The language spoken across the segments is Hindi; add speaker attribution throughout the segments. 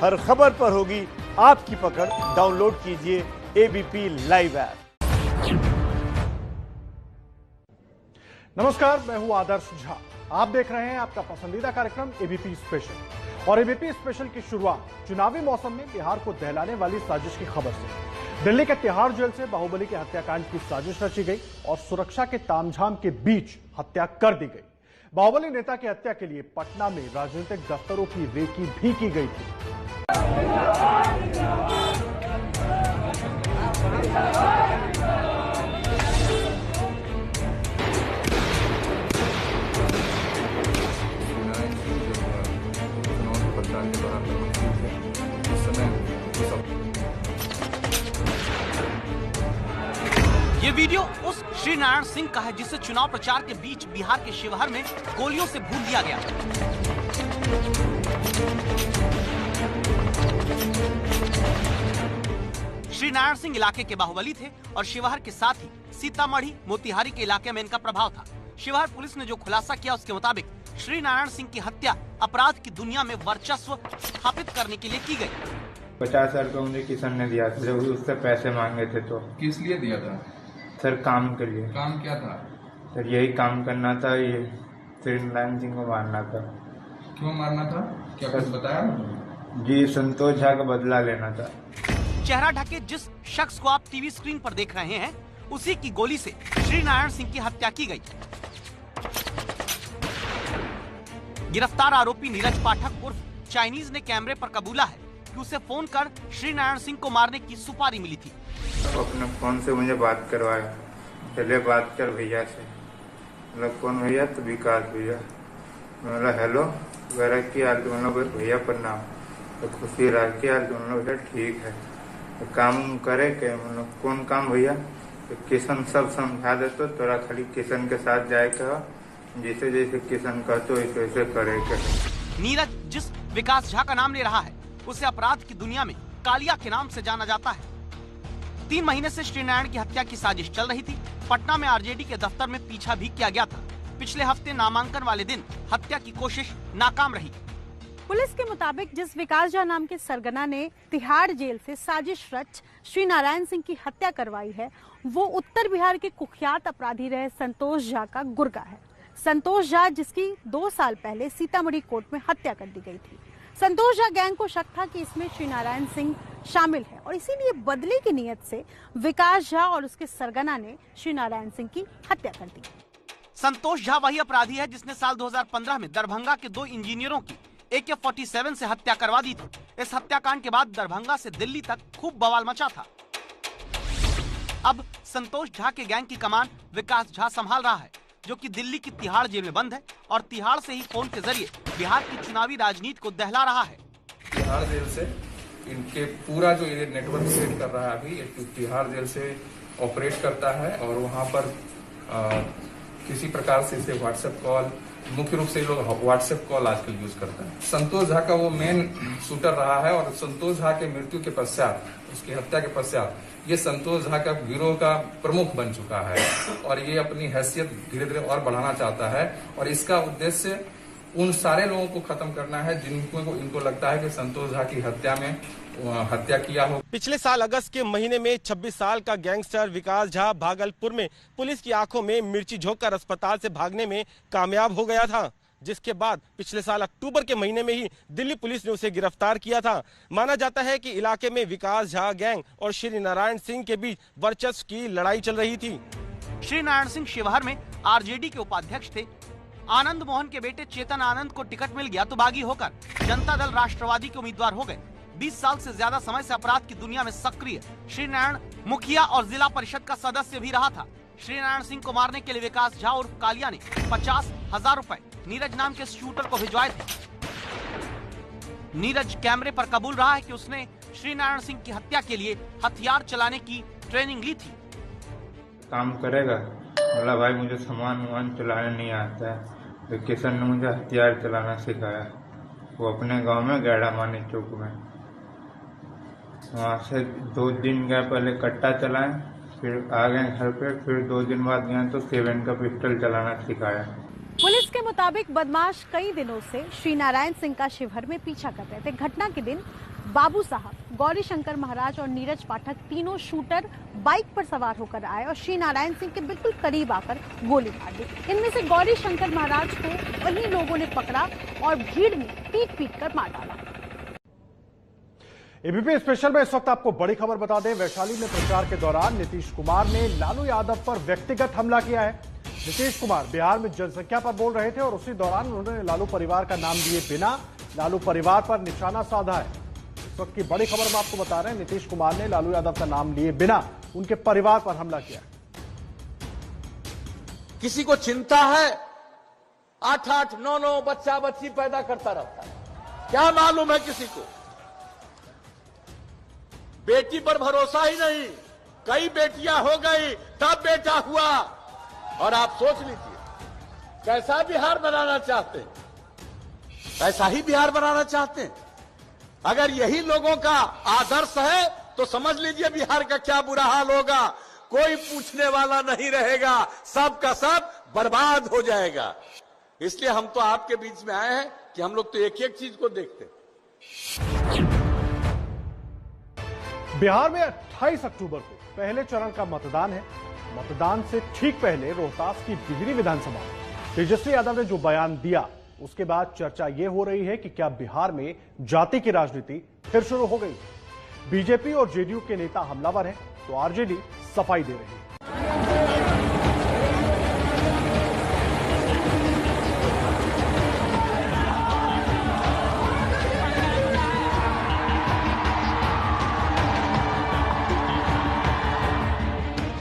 Speaker 1: हर खबर पर होगी आपकी पकड़। डाउनलोड कीजिए एबीपी लाइव ऐप।
Speaker 2: नमस्कार, मैं हूं आदर्श झा। आप देख रहे हैं आपका पसंदीदा कार्यक्रम एबीपी स्पेशल। और एबीपी स्पेशल की शुरुआत चुनावी मौसम में बिहार को दहलाने वाली साजिश की खबर से। दिल्ली के तिहाड़ जेल से बाहुबली के हत्याकांड की साजिश रची गई और सुरक्षा के तामझाम के बीच हत्या कर दी गई। बाहुबली नेता की हत्या के लिए पटना में राजनीतिक दफ्तरों की रेकी भी की गई थी।
Speaker 3: ये वीडियो उस श्री नारायण सिंह का है जिसे चुनाव प्रचार के बीच बिहार के शिवहर में गोलियों से भून दिया गया। श्री नारायण सिंह इलाके के बाहुबली थे और शिवहर के साथ ही सीतामढ़ी मोतिहारी के इलाके में इनका प्रभाव था। शिवहर पुलिस ने जो खुलासा किया उसके मुताबिक श्री नारायण सिंह की हत्या अपराध की दुनिया में वर्चस्व स्थापित करने के लिए की गई।
Speaker 4: 50,000 रुपये मुझे किशन ने दिया था, जब उससे पैसे मांगे थे। तो
Speaker 5: किस लिए दिया था
Speaker 4: सर? काम के लिए।
Speaker 5: काम क्या था
Speaker 4: सर? यही काम करना था, ये श्री नारायण सिंह को मारना था।
Speaker 5: क्यों मारना था? क्या कुछ बताया?
Speaker 4: जी, संतोष झा का बदला लेना था।
Speaker 3: चेहरा ढके जिस शख्स को आप टीवी स्क्रीन पर देख रहे हैं, उसी की गोली से श्री नारायण सिंह की हत्या की गई। गिरफ्तार आरोपी नीरज पाठक उर्फ चाइनीज ने कैमरे पर कबूला है कि उसे फोन कर श्री नारायण सिंह को मारने की सुपारी मिली थी।
Speaker 4: अपने फोन से मुझे बात करवाया, चले बात कर भैया से। मतलब कौन भैया? तो विकास भैया। मतलब हेलो वगैरह की हाल, तो मतलब भैया प्रणाम। तो खुशी रहा की हाल, तो मतलब ठीक है। तो काम करे के मतलब कौन काम भैया? तो किशन सब समझा दे, तो तोरा खाली किशन के साथ जाए के, जैसे जैसे किशन कहते वैसे वैसे करे के।
Speaker 3: नीरज जिस विकास झा का नाम ले रहा है, उसे अपराध की दुनिया में कालिया के नाम से जाना जाता है। 3 महीने से श्री नारायण की हत्या की साजिश चल रही थी। पटना में आरजेडी के दफ्तर में पीछा भी किया गया था। पिछले हफ्ते नामांकन वाले दिन हत्या की कोशिश नाकाम रही।
Speaker 6: पुलिस के मुताबिक जिस विकास झा नाम के सरगना ने तिहाड़ जेल से साजिश रच श्री नारायण सिंह की हत्या करवाई है, वो उत्तर बिहार के कुख्यात अपराधी रहे संतोष झा का गुर्गा है। संतोष झा जिसकी 2 साल पहले सीतामढ़ी कोर्ट में हत्या कर दी गई थी। संतोष झा गैंग को शक था कि इसमें श्री नारायण सिंह शामिल है और इसीलिए बदले की नीयत से विकास झा और उसके सरगना ने श्री नारायण सिंह की हत्या कर दी।
Speaker 3: संतोष झा वही अपराधी है जिसने साल 2015 में दरभंगा के 2 इंजीनियरों की AK-47 से हत्या करवा दी थी। इस हत्याकांड के बाद दरभंगा से दिल्ली तक खूब बवाल मचा था। अब संतोष झा के गैंग की कमान विकास झा संभाल रहा है, जो कि दिल्ली की तिहाड़ जेल में बंद है और तिहाड़ से ही फोन के जरिए बिहार की चुनावी राजनीति को दहला रहा है।
Speaker 5: तिहाड़ जेल से इनके पूरा जो ये नेटवर्क सेट कर रहा है अभी, तिहाड़ जेल से ऑपरेट करता है और वहाँ पर किसी प्रकार से इसे व्हाट्सएप कॉल, मुख्य रूप से लोग व्हाट्सएप कॉल आजकल यूज करता है। संतोष झा का वो मेन शूटर रहा है और संतोष झा के मृत्यु के पश्चात, उसकी हत्या के पश्चात, ये संतोष झा का गिरोह का प्रमुख बन चुका है और ये अपनी हैसियत धीरे धीरे और बढ़ाना चाहता है और इसका उद्देश्य उन सारे लोगों को खत्म करना है जिनको इनको लगता है कि संतोष झा की हत्या किया हो।
Speaker 7: पिछले साल अगस्त के महीने में 26 साल का गैंगस्टर विकास झा भागलपुर में पुलिस की आंखों में मिर्ची झोंककर अस्पताल से भागने में कामयाब हो गया था, जिसके बाद पिछले साल अक्टूबर के महीने में ही दिल्ली पुलिस ने उसे गिरफ्तार किया था। माना जाता है कि इलाके में विकास झा गैंग और श्री नारायण सिंह के बीच वर्चस्व की लड़ाई चल रही थी।
Speaker 3: श्री नारायण सिंह शिवहर में आरजेडी के उपाध्यक्ष थे। आनंद मोहन के बेटे चेतन आनंद को टिकट मिल गया तो बागी होकर जनता दल राष्ट्रवादी के उम्मीदवार हो गए। 20 साल से ज्यादा समय से अपराध की दुनिया में सक्रिय श्री नारायण मुखिया और जिला परिषद का सदस्य भी रहा था। श्री नारायण सिंह को मारने के लिए विकास झा और कालिया ने 50,000 रुपए नीरज नाम के शूटर को भिजवाए थे। नीरज कैमरे पर कबूल रहा है कि उसने श्री नारायण सिंह की हत्या के लिए हथियार चलाने की ट्रेनिंग ली थी।
Speaker 4: काम करेगा? बोला भाई मुझे सामान चलाने नहीं आता है। तो किशन ने मुझे हथियार चलाना सिखाया। वो अपने गांव में गैड़ा मानी चौक में, वहाँ से 2 दिन गए, पहले कट्टा चलाए, फिर आ गए घर पे, फिर 2 दिन बाद गए तो 7 का पिस्टल चलाना सिखाया।
Speaker 6: पुलिस के मुताबिक बदमाश कई दिनों से श्री नारायण सिंह का शिवहर में पीछा कर रहे थे। घटना के दिन बाबू साहब, गौरी शंकर महाराज और नीरज पाठक तीनों शूटर बाइक पर सवार होकर आए और श्री नारायण सिंह के बिल्कुल करीब आकर गोली मार दी। इनमें से गौरी शंकर महाराज को वही लोगों ने पकड़ा और भीड़ में पीट कर मार डाला।
Speaker 2: एबीपी स्पेशल में इस वक्त आपको बड़ी खबर बता दें, वैशाली में प्रचार के दौरान नीतीश कुमार ने लालू यादव पर व्यक्तिगत हमला किया है। नीतीश कुमार बिहार में जनसंख्या पर बोल रहे थे और उसी दौरान उन्होंने लालू परिवार का नाम लिए बिना लालू परिवार पर निशाना साधा है। इस वक्त की बड़ी खबर हम आपको बता रहे हैं, नीतीश कुमार ने लालू यादव का नाम लिए बिना उनके परिवार पर हमला किया।
Speaker 8: किसी को चिंता है 8-8, 9-9 बच्चा बच्ची पैदा करता रहता है, क्या मालूम है किसी को? बेटी पर भरोसा ही नहीं, कई बेटियां हो गई तब बेटा हुआ। और आप सोच लीजिए कैसा बिहार बनाना चाहते हैं, ऐसा ही बिहार बनाना चाहते हैं। अगर यही लोगों का आदर्श है तो समझ लीजिए बिहार का क्या बुरा हाल होगा। कोई पूछने वाला नहीं रहेगा, सब का सब बर्बाद हो जाएगा। इसलिए हम तो आपके बीच में आए हैं कि हम लोग तो एक एक चीज को देखते हैं।
Speaker 2: बिहार में 28 अक्टूबर को पहले चरण का मतदान है। मतदान से ठीक पहले रोहतास की डिहरी विधानसभा में तेजस्वी यादव ने जो बयान दिया, उसके बाद चर्चा यह हो रही है कि क्या बिहार में जाति की राजनीति फिर शुरू हो गई। बीजेपी और जेडीयू के नेता हमलावर हैं तो आरजेडी सफाई दे रही है।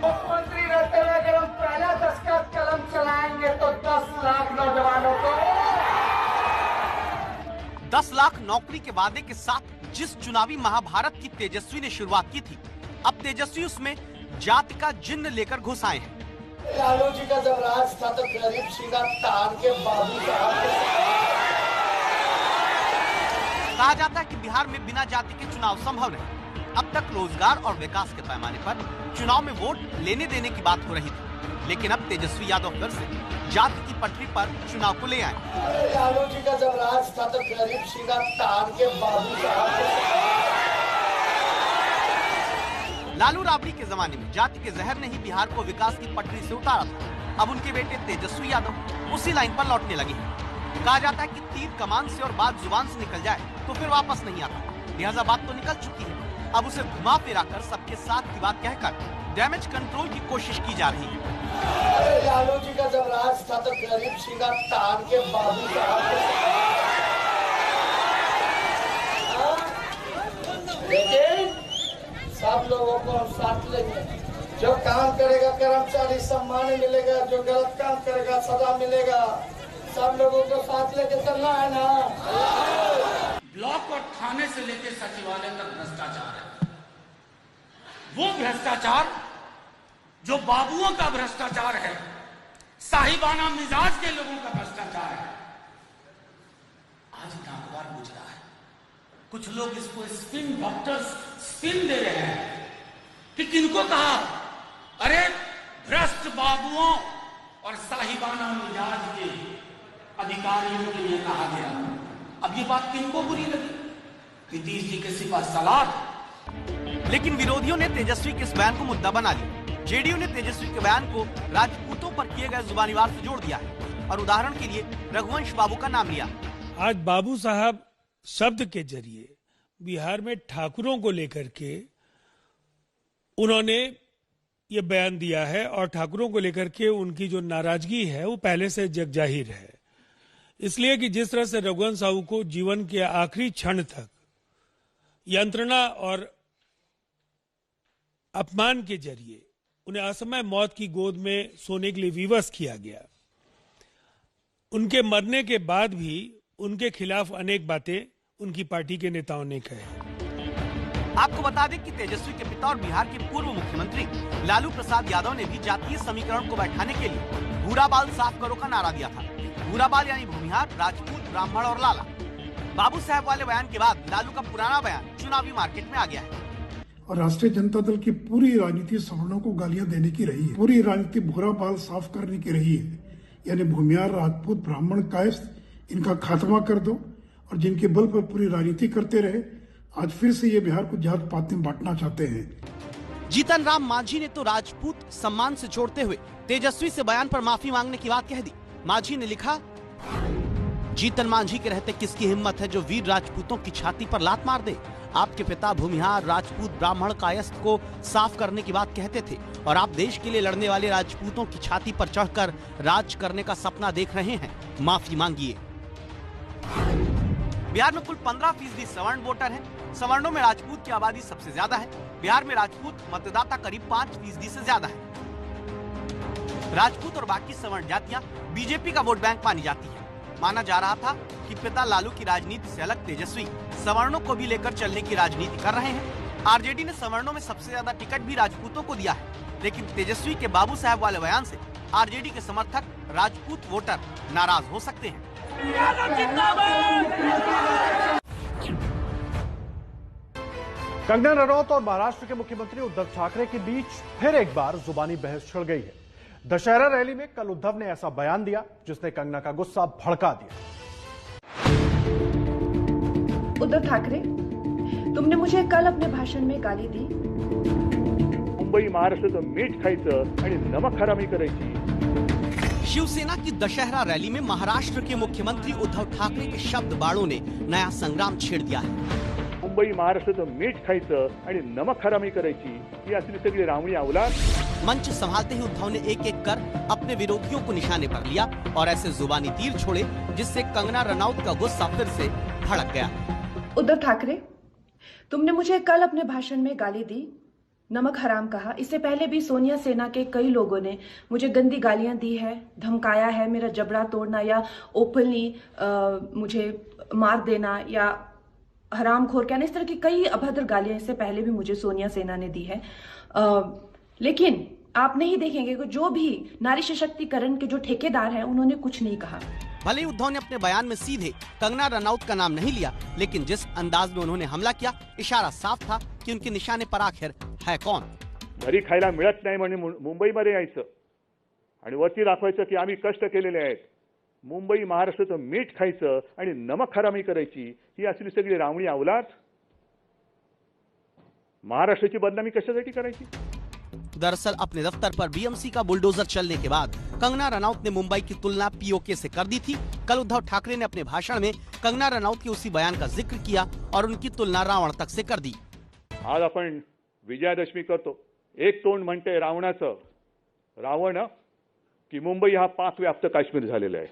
Speaker 8: मुख्यमंत्री रहते हुए अगर हम पहला दस्तखत कलम चलाएंगे तो 10 लाख नौजवानों को
Speaker 3: 10 लाख नौकरी के वादे के साथ जिस चुनावी महाभारत की तेजस्वी ने शुरुआत की थी, अब तेजस्वी उसमें जाति का जिन्न लेकर घुस आए हैं।
Speaker 8: लालू जी का जब राज था तो गरीब सीधा तार के बाबू साहब
Speaker 3: कहा जाता है कि बिहार में बिना जाति के चुनाव संभव नहीं। अब तक रोजगार और विकास के पैमाने पर चुनाव में वोट लेने देने की बात हो रही थी, लेकिन अब तेजस्वी यादव फिर से जाति की पटरी पर चुनाव को ले आए।
Speaker 8: लालू जी का जब राज था तो गरीब सीधा तार के बाबू साहब
Speaker 3: लालू राबड़ी के जमाने में जाति के जहर ने ही बिहार को विकास की पटरी से उतारा था। अब उनके बेटे तेजस्वी यादव उसी लाइन पर लौटने लगे हैं। कहा जाता है कि तीर कमान से और बात जुबान से निकल जाए तो फिर वापस नहीं आता। लिहाजा बात तो निकल चुकी है, अब उसे घुमा फिरा कर सबके साथ की बात कहकर डैमेज कंट्रोल की कोशिश की जा रही है।
Speaker 8: लालू जी का जब राज था तो गरीब सीधा तार के बाबू साहब लेकिन सब लोगों को हम साथ लेंगे। जो काम करेगा कर्मचारी सम्मान मिलेगा, जो गलत काम करेगा सजा मिलेगा। सब लोगों को साथ लेके चलना है ना।
Speaker 9: ब्लॉक और थाने से लेकर सचिवालय तक भ्रष्टाचार है। वो भ्रष्टाचार जो बाबुओं का भ्रष्टाचार है, साहिबाना मिजाज के लोगों का भ्रष्टाचार है, आज नागवार बुझ रहा है। कुछ लोग इसको स्पिन डॉक्टर्स स्पिन दे रहे हैं कि किनको कहा, अरे भ्रष्ट बाबुओं और साहिबाना मिजाज के अधिकारियों के लिए कहा गया। अब ये बात किनको बुरी लगी? नीतीश जी के सिवा सलाह।
Speaker 3: लेकिन विरोधियों ने तेजस्वी के इस बयान को मुद्दा बना लिया। जेडीयू ने तेजस्वी के बयान को राजपूतों पर किए गए जुबानी वार से जोड़ दिया है और उदाहरण के लिए रघुवंश बाबू का नाम लिया।
Speaker 10: आज बाबू साहब शब्द के जरिए बिहार में ठाकुरों को लेकर के उन्होंने ये बयान दिया है और ठाकुरों को लेकर के उनकी जो नाराजगी है वो पहले से जगजाहिर है। इसलिए कि जिस तरह से रघुवंश साहू को जीवन के आखिरी क्षण तक यंत्रणा और अपमान के जरिए उन्हें असमय मौत की गोद में सोने के लिए विवश किया गया, उनके मरने के बाद भी उनके खिलाफ अनेक बातें उनकी पार्टी के नेताओं ने कहे।
Speaker 3: आपको बता दें कि तेजस्वी के पिता और बिहार के पूर्व मुख्यमंत्री लालू प्रसाद यादव ने भी जातीय समीकरण को बैठाने के लिए भूरा बाल साफ करो का नारा दिया था। भूरा बाल यानी भूमिहार, राजपूत, ब्राह्मण और लाला। बाबू साहब वाले बयान के बाद लालू का पुराना बयान चुनावी मार्केट में आ गया है।
Speaker 11: और राष्ट्रीय जनता दल की पूरी राजनीति सवर्णों को गालियां देने की रही है। पूरी राजनीति भूरा बाल साफ करने की रही है, यानी भूमिहार, राजपूत, ब्राह्मण, कायस्थ, इनका खात्मा कर दो और जिनके बल पर पूरी राजनीति करते रहे, आज फिर से ये बिहार को जात पात में बांटना चाहते हैं।
Speaker 3: जीतन राम मांझी ने तो राजपूत सम्मान से जोड़ते हुए तेजस्वी से बयान पर माफी मांगने की बात कह दी। मांझी ने लिखा, जीतन मांझी के रहते किसकी हिम्मत है जो वीर राजपूतों की छाती पर लात मार दे। आपके पिता भूमिहार राजपूत ब्राह्मण कायस्थ को साफ करने की बात कहते थे और आप देश के लिए लड़ने वाले राजपूतों की छाती पर चढ़कर राज करने का सपना देख रहे हैं। माफी मांगिए। बिहार में कुल 15% सवर्ण वोटर हैं। सवर्णों में राजपूत की आबादी सबसे ज्यादा है। बिहार में राजपूत मतदाता करीब 5% से ज्यादा है। राजपूत और बाकी सवर्ण जातियां बीजेपी का वोट बैंक मानी जाती है। माना जा रहा था कि पिता लालू की राजनीति से अलग तेजस्वी सवर्णों को भी लेकर चलने की राजनीति कर रहे हैं। आरजेडी ने सवर्णों में सबसे ज्यादा टिकट भी राजपूतों को दिया है, लेकिन तेजस्वी के बाबू साहब वाले बयान से आरजेडी के समर्थक राजपूत वोटर नाराज हो सकते हैं।
Speaker 2: कंगना रनौत और महाराष्ट्र के मुख्यमंत्री उद्धव ठाकरे के बीच फिर एक बार जुबानी बहस छिड़ गई है। दशहरा रैली में कल उद्धव ने ऐसा बयान दिया जिसने कंगना का गुस्सा भड़का दिया।
Speaker 12: उद्धव ठाकरे, तुमने मुझे कल अपने भाषण में गाली दी।
Speaker 13: मुंबई महाराष्ट्राचं मीठ खायचं आणि नमक हरामी करायची।
Speaker 3: शिवसेना की दशहरा रैली में महाराष्ट्र के मुख्यमंत्री उद्धव ठाकरे के शब्द बाणों ने नया संग्राम छेड़ दिया है।
Speaker 13: मुंबई महाराष्ट्राचं मीठ खायचं आणि नमक हरामी करायची ही असली सगळी रावणी अवलाद।
Speaker 3: मंच संभालते ही उद्धव ने एक एक कर अपने विरोधियों को निशाने पर लिया और ऐसे जुबानी तीर छोड़े जिससे कंगना रनौत का गुस्सा फिर से भड़क गया।
Speaker 12: उद्धव ठाकरे, तुमने मुझे कल अपने भाषण में गाली दी, नमक हराम कहा। इससे पहले भी सोनिया सेना के कई लोगों ने मुझे गंदी गालियां दी है, धमकाया है, मेरा जबड़ा तोड़ना या ओपनली मुझे मार देना या हरामखोर कहना, इस तरह की कई अभद्र गालियां इससे पहले भी मुझे सोनिया सेना ने दी है। लेकिन आप नहीं देखेंगे कि जो भी नारी सशक्तिकरण के जो ठेकेदार हैं उन्होंने कुछ नहीं कहा।
Speaker 3: भले ही उद्धव ने अपने बयान में सीधे कंगना रनौत का नाम नहीं लिया, लेकिन जिस अंदाज में उन्होंने हमला किया, इशारा साफ था कि उनके निशाने पर आखिर है कौन।
Speaker 13: घरी खायला मिळत नाही म्हणून मुंबईमध्ये यायचं आणि वरती दाखवायचं की आम्ही कष्ट केलेले आहेत। मुंबई महाराष्ट्राचं मीठ खायचं आणि नमक हरामी करायची ही असली सगळी रावणी अवलाद। महाराष्ट्राची बदनामी कशासाठी करायची?
Speaker 3: दरअसल अपने दफ्तर पर बीएमसी का बुलडोजर चलने के बाद कंगना रनौत ने मुंबई की तुलना पीओके से कर दी थी। कल उद्धव ठाकरे ने अपने भाषण में कंगना रनौत के उसी बयान का जिक्र किया और उनकी तुलना रावण तक से कर दी।
Speaker 13: आज आपण विजयादशमी करतो, एक तोंड म्हणते रावणाचं, रावण की मुंबई हा पाकव्याप्त काश्मीर झालेला आहे।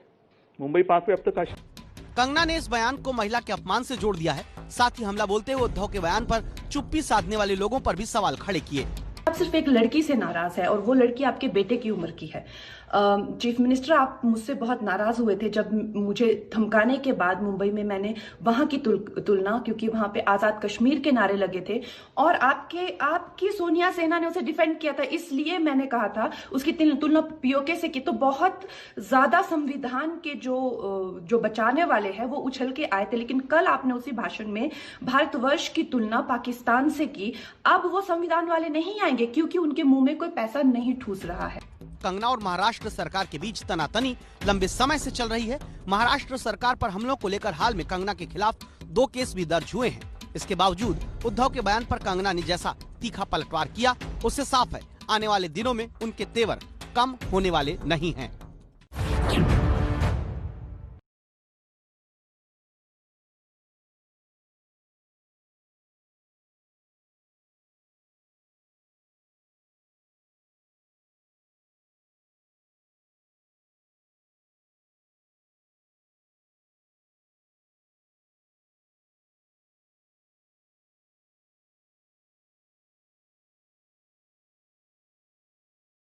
Speaker 13: मुंबई पाकव्याप्त काश्मीर।
Speaker 3: कंगना ने इस बयान को महिला के अपमान से जोड़ दिया है। साथ ही हमला बोलते हुए उद्धव के बयान पर चुप्पी साधने वाले लोगों पर भी सवाल खड़े किए।
Speaker 12: आप सिर्फ एक लड़की से नाराज है और वो लड़की आपके बेटे की उम्र की है। चीफ मिनिस्टर, आप मुझसे बहुत नाराज हुए थे जब मुझे धमकाने के बाद मुंबई में मैंने वहां की तुलना, क्योंकि वहां पे आजाद कश्मीर के नारे लगे थे और आपकी सोनिया सेना ने उसे डिफेंड किया था, इसलिए मैंने कहा था उसकी तुलना पीओके से की। तो बहुत ज्यादा संविधान के जो बचाने वाले हैं वो उछल के आए थे, लेकिन कल आपने उसी भाषण में भारतवर्ष की तुलना पाकिस्तान से की। अब वो संविधान वाले नहीं आएंगे क्योंकि उनके मुंह में कोई पैसा नहीं ठूस रहा है।
Speaker 3: कंगना और महाराष्ट्र सरकार के बीच तनातनी लंबे समय से चल रही है। महाराष्ट्र सरकार पर हमलों को लेकर हाल में कंगना के खिलाफ 2 केस भी दर्ज हुए हैं। इसके बावजूद उद्धव के बयान पर कंगना ने जैसा तीखा पलटवार किया, उससे साफ है आने वाले दिनों में उनके तेवर कम होने वाले नहीं हैं।